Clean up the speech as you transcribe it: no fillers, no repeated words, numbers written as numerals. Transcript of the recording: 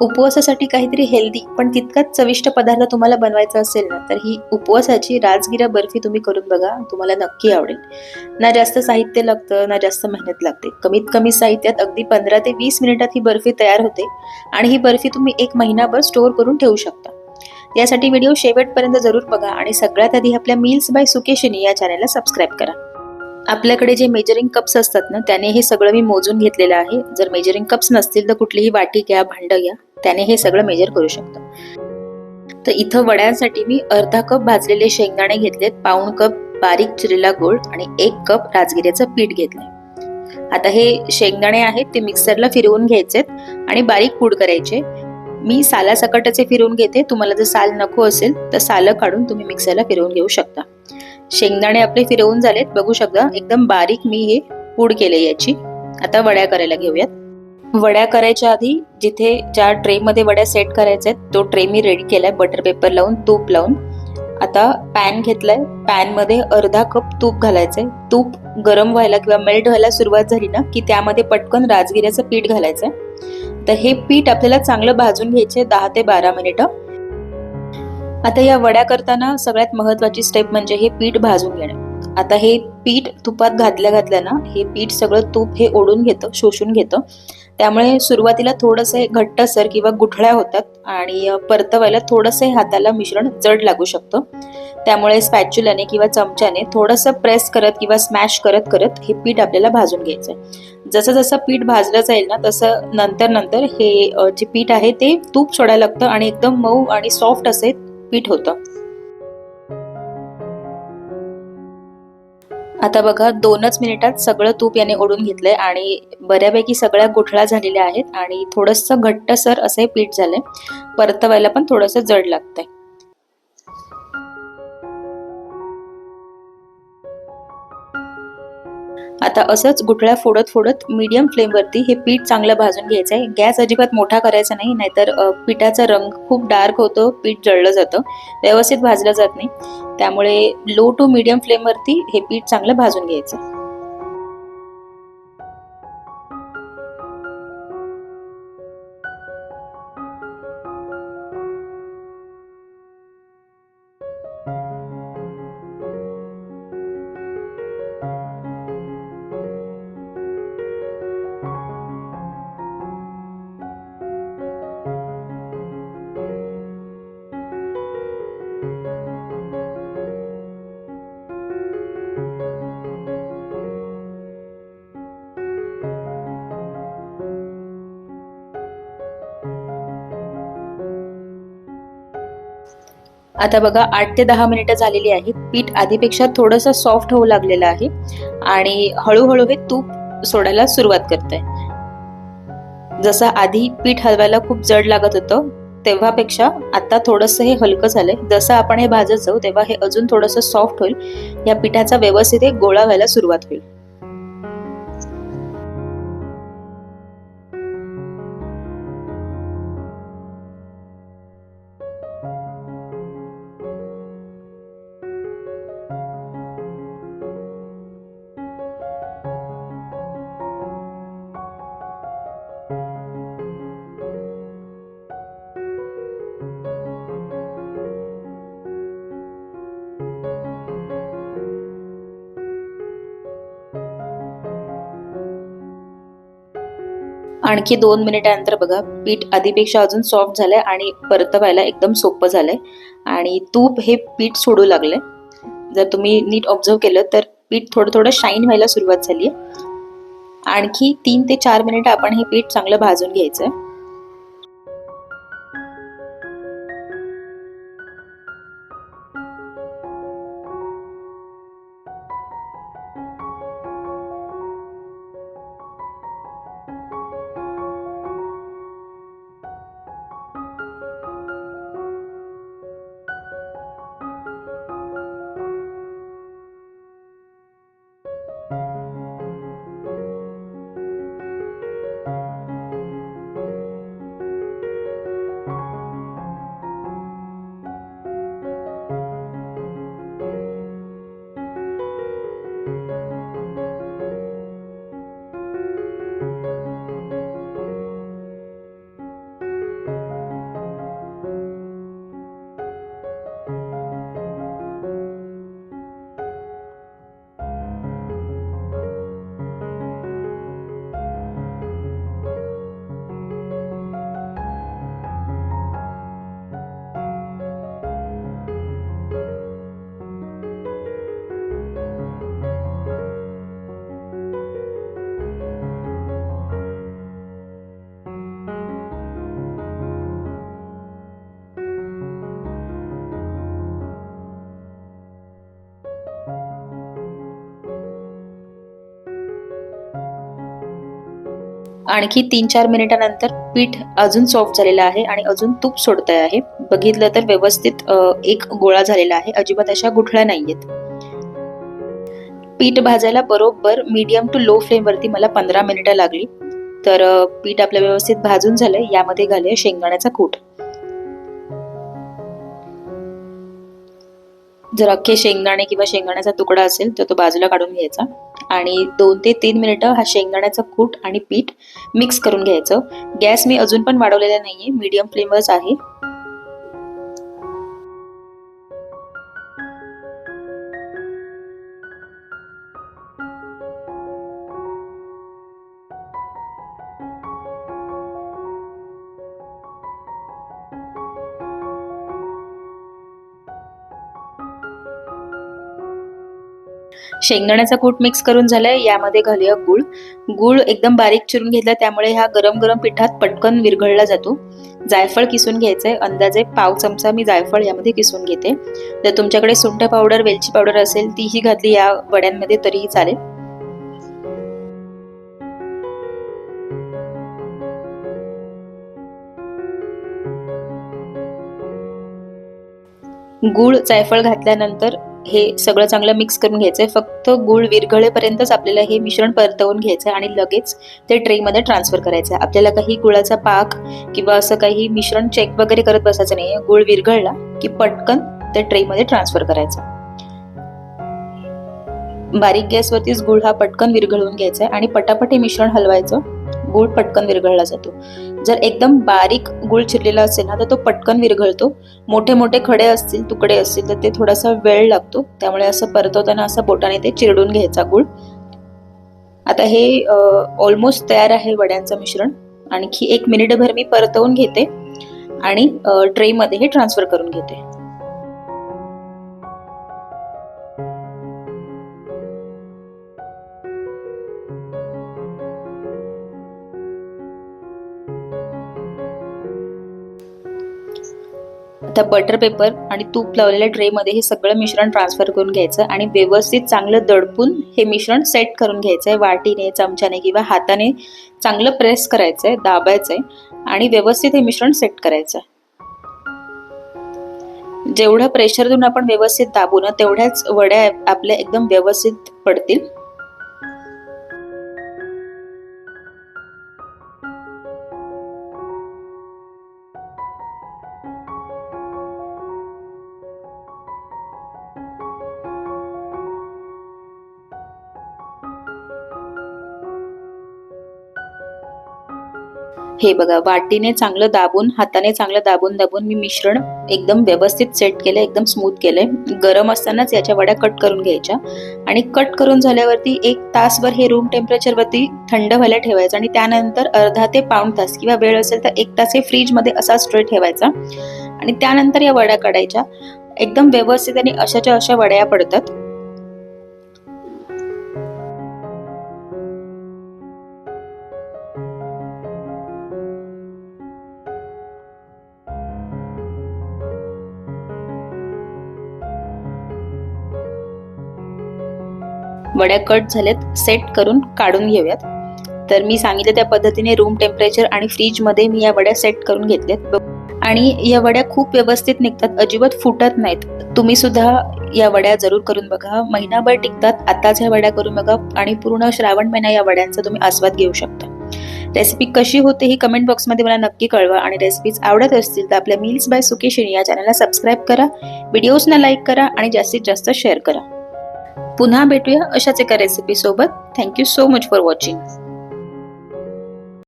उपवासासाठी काहीतरी हेल्दी पण तितकाच चविष्ट पदार्थ तुम्हाला बनवायचा असेल ना, तर ही उपवासाची राजगिरा बर्फी तुम्ही करून बघा, तुम्हाला नक्की आवडेल. ना जास्त साहित्य लागतं, ना जास्त मेहनत लागते. कमीत कमी साहित्यात अगदी 15 ते 20 मिनिटात ही बर्फी तयार होते आणि ही बर्फी तुम्ही 1 महिनाभर स्टोअर करून ठेवू शकता. यासाठी व्हिडिओ शेवटपर्यंत जरूर बघा आणि सगळ्यात आधी आपल्या मील्स बाय सुकेशिनी या चॅनलला सबस्क्राईब करा. आपल्याकडे जे मेजरिंग कप्स असतात ना, त्याने हे सगळं मी मोजून घेतलेलं आहे. जर मेजरिंग कप्स नसतील तर कुठलीही वाटी घ्या, भांडं घ्या, त्याने हे सगळं मेजर करू शकता. तर इथं वड्यांसाठी मी अर्धा कप भाजलेले शेंगदाणे घेतलेत, पाऊण कप बारीक चिरलेला गूळ आणि 1 कप राजगिऱ्याचं पीठ घेतलंय. आता हे शेंगदाणे आहेत ते मिक्सरला फिरवून घ्यायचेत आणि बारीक पूड करायचे. मी सालासकटचे फिरवून घेते. तुम्हाला जर साल नको असेल तर सालं काढून तुम्ही मिक्सरला फिरवून घेऊ शकता. शेंगदाणे आपले फिरवून झालेत, बघू शकता एकदम बारीक मी हे पूड केले याची. आता वड्या करायला घेऊयात. वड्या करायच्या आधी जिथे ज्या ट्रे मध्ये वड्या सेट करायच्या आहेत तो ट्रे मी रेडी केलाय, बटर पेपर लावून, तूप लावून. आता पॅन घेतलाय, पॅन मध्ये अर्धा कप तूप घालायचंय. तूप गरम व्हायला किंवा मेल्ट व्हायला सुरुवात झाली ना की त्यामध्ये पटकन राजगिऱ्याचं पीठ घालायचंय. तर हे पीठ आपल्याला चांगलं भाजून घ्यायचे 10 ते 12 मिनिटं. आता या वड्या करताना सगळ्यात महत्वाची स्टेप म्हणजे हे पीठ भाजून घेणे. आता हे पीठ तुपात घातल्या ना हे पीठ सगळं तूप हे ओढून घेतं, शोषून घेतं. त्यामुळे सुरुवातीला थोडंसं घट्टसर किंवा गुठळ्या होतात आणि परतवायला थोडंसं हाताला मिश्रण जड लागू शकतं. त्यामुळे स्पॅच्युलाने किंवा चमच्याने थोडंसं प्रेस करत किंवा स्मॅश करत करत हे पीठ आपल्याला भाजून घ्यायचंय. जसं जसं पीठ भाजलं जाईल ना तसं नंतर हे जे पीठ आहे ते तूप सोडायला लागतं आणि एकदम मऊ आणि सॉफ्ट असे पीठ होतं. आता बघा 2च मिनिटात सगळं तूप याने ओढून घेतलंय आणि बऱ्यापैकी सगळ्या गुठळ्या झालेल्या आहेत आणि थोडंसं घट्टसर असं पीठ झालंय. परतवायला पण थोडंसं जड लागतंय. आता असंच गुठळ्या फोडत फोडत मीडियम फ्लेमवरती हे पीठ चांगलं भाजून घ्यायचं आहे. गॅस अजिबात मोठा करायचा नाही, नाहीतर पिठाचा रंग खूप डार्क होतो, पीठ जळलं जातं, व्यवस्थित भाजलं जात नाही. त्यामुळे लो टू मीडियम फ्लेमवरती हे पीठ चांगलं भाजून घ्यायचं. आता बघा 8 ते 10 मिनिटं झालेली आहेत. पीठ आधीपेक्षा थोडंसं सॉफ्ट होऊ लागलेलं आहे आणि हळूहळू हे तूप सोडायला सुरुवात करतंय. जसं आधी पीठ हलवायला खूप जड लागत होतं तेव्हापेक्षा आता थोडंसं हे हलकं झालंय. जसं आपण हे भाजत जाऊ तेव्हा हे अजून थोडंसं सॉफ्ट होईल. या पिठाचा व्यवस्थित एक गोळा व्हायला सुरुवात होईल. आणखी 2 मिनिटांनंतर बघा पीठ आधीपेक्षा अजून सॉफ्ट झालंय आणि परतवायला एकदम सोपं झालंय आणि तूप हे पीठ सोडू लागलंय. जर तुम्ही नीट ऑब्झर्व केलं तर पीठ थोडं थोडं शाईन व्हायला सुरुवात झाली आहे. आणखी 3 ते 4 मिनिटं आपण हे पीठ चांगलं भाजून घ्यायचंय. आणखी 3-4 मिनिटानंतर पीठ अजून सॉफ्ट झालेलं आहे आणि अजून तूप सोडत आहे. बघितलं तर व्यवस्थित एक गोळा झालेला आहे, अजिबात अशा गुठळ्या नाहीयेत. पीठ भाजायला बरोबर मीडियम टू लो फ्लेम वरती मला 15 मिनिटं लागली. तर पीठ आपलं व्यवस्थित भाजून झालंय. यामध्ये घालूया शेंगदाण्याचा कूट. जर अख्खे शेंगदाणे किंवा शेंगदाण्याचा तुकडा असेल तर तो बाजूला काढून घ्यायचा आणि 2 ते 3 मिनिटं हा शेंगदाण्याचा कूट आणि पीठ मिक्स करून घ्यायचं. गॅस मी अजून पण वाढवलेला नाहीये, मीडियम फ्लेमवरच आहे. शेंगदाण्याचा कूट मिक्स करून झालाय. यामध्ये घालूया गूळ. गूळ एकदम बारीक चिरून घेतला, त्यामुळे हा गरम गरम पिठात पटकन विरघळला जातो. जायफळ किसून घ्यायचंय, अंदाजे पाव चमचा मी जायफळ यामध्ये किसून घेते. जर तुमच्याकडे सुंठ पावडर, वेलची पावडर असेल तीही घातली या वड्यांमध्ये तरीही चालेल. गूळ जायफळ घातल्यानंतर हे सगळं चांगलं मिक्स करून घ्यायचंय. फक्त गूळ विरघळेपर्यंतच आपल्याला हे मिश्रण परतवून घ्यायचं आणि लगेच ते ट्रेमध्ये ट्रान्सफर करायचं. आपल्याला काही गुळाचा पाक किंवा असं काही मिश्रण चेक वगैरे करत बसायचं नाही. गूळ विरघळला की पटकन ते ट्रेमध्ये ट्रान्सफर करायचं. बारीक गॅसवरतीच गूळ हा पटकन विरघळवून घ्यायचा आणि पटापट हे मिश्रण हलवायचं. गूळ पटकन विरघळला जातो. जर एकदम बारीक गूळ चिरलेला असेल ना तर तो पटकन विरघळतो. मोठे मोठे खडे असतील, तुकडे असतील तर ते थोडासा वेळ लागतो. त्यामुळे असं परतवताना असं बोटाने ते चिरडून घ्यायचा गूळ. आता हे ऑलमोस्ट तयार आहे वड्यांचं मिश्रण. आणखी 1 मिनिटभर मी परतवून घेते आणि ट्रेमध्ये हे ट्रान्सफर करून घेते. आता बटर पेपर आणि तूप लावलेल्या ट्रेमध्ये हे सगळं मिश्रण ट्रान्सफर करून घ्यायचं आणि व्यवस्थित चांगलं दडपून हे मिश्रण सेट करून घ्यायचंय. वाटीने, चमच्याने किंवा हाताने चांगलं प्रेस करायचंय, दाबायचंय आणि व्यवस्थित हे मिश्रण सेट करायचं. जेवढं प्रेशर देऊन आपण व्यवस्थित दाबू ना तेवढ्याच वड्या आपल्या एकदम व्यवस्थित पडतील. हे बघा, वाटीने चांगलं दाबून, हाताने चांगलं दाबून दाबून मी मिश्रण एकदम व्यवस्थित सेट केलंय, एकदम स्मूथ केलंय. गरम असतानाच याच्या वड्या कट करून घ्यायच्या आणि कट करून झाल्यावरती 1 तासभर हे रूम टेम्परेचरवरती थंड व्हायला ठेवायचं आणि त्यानंतर अर्धा ते पाऊण तास किंवा वेळ असेल तर 1 तास हे फ्रीजमध्ये असाच ट्रे ठेवायचा आणि त्यानंतर या वड्या काढायच्या. एकदम व्यवस्थित आणि अशाच्या अशा वड्या पडतात. वड्या कट झाल्यात, सेट करून काढून घेऊयात. तर मी सांगितलं त्या पद्धतीने रूम टेम्परेचर आणि फ्रीजमध्ये मी या वड्या सेट करून घेतल्यात आणि या वड्या खूप व्यवस्थित निघतात, अजिबात फुटत नाहीत. तुम्ही सुद्धा या वड्या जरूर करून बघा, महिनाभर टिकतात. आताच ह्या वड्या करून बघा आणि पूर्ण श्रावण महिना या वड्यांचा तुम्ही आस्वाद घेऊ शकता. रेसिपी कशी होते ही कमेंट बॉक्समध्ये मला नक्की कळवा आणि रेसिपीज आवडत असतील तर आपल्या मील्स बाय सुकेशिनी या चॅनलला सबस्क्राईब करा, व्हिडिओजना लाईक करा आणि जास्तीत जास्त शेअर करा. पुन्हा भेटूया अशाच एका रेसिपी सोबत. Thank you so much for watching.